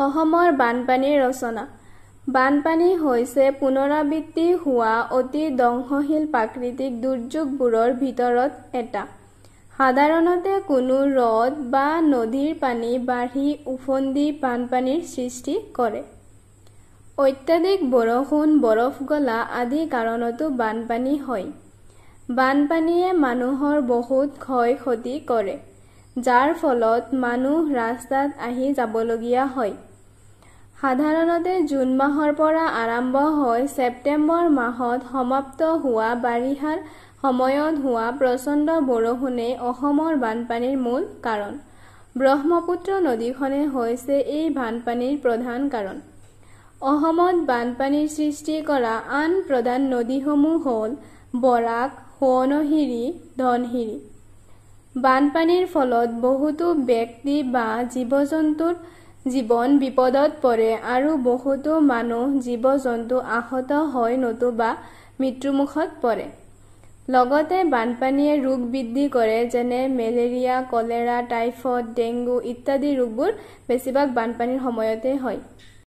অসমৰ বানপানীৰ ৰচনা। বানপানী হৈছে পুনৰাবৃত্তি হোৱা অতি ধ্বংসশীল প্ৰাকৃতিক দুৰ্যোগবোৰৰ ভিতৰত এটা। সাধাৰণতে কোনো হ্ৰদ বা নদীৰ পানী বাঢ়ি উফন্দি বানপানীৰ সৃষ্টি কৰে। অত্যাধিক বৰষুণ, বৰফ গলা আদি কাৰণতো বানপানী হয়। বানপানীয়ে মানুহৰ বহুত ক্ষয়-ক্ষতি কৰে, যাৰ ফলত মানুহ ৰাস্তাত আহি যাবলগীয়া হয়। সাধাৰণতে জুন মাহৰ পৰা আৰম্ভ হৈ ছেপ্টেম্বৰ মাহত সমাপ্ত হোৱা বাৰিষাৰ সময়ত হোৱা প্ৰচণ্ড বৰষুণে অসমৰ বানপানীৰ মূল কাৰণ। ব্ৰহ্মপুত্ৰ নদীখনে হৈছে এই বানপানীৰ প্ৰধান কাৰণ। অসমত বানপানীৰ সৃষ্টি কৰা আন প্ৰধান নদীসমূহ হ'ল বৰাক, সোৱণশিৰি, ধনশিৰি। বানপানীৰ ফলত বহুতো ব্যক্তি বা জীৱ-জন্তুৰ জীৱন বিপদত পৰে আৰু বহুতো মানুহ, জীৱ-জন্তু আহত হয় নতুবা মৃত্যুমুখত পৰে। লগতে বানপানীয়ে ৰোগ বৃদ্ধি কৰে, যেনে মেলেৰিয়া, কলেৰা, টাইফয়েড, ডেংগু ইত্যাদি ৰোগবোৰ বেছিভাগ বানপানীৰ সময়তে হয়।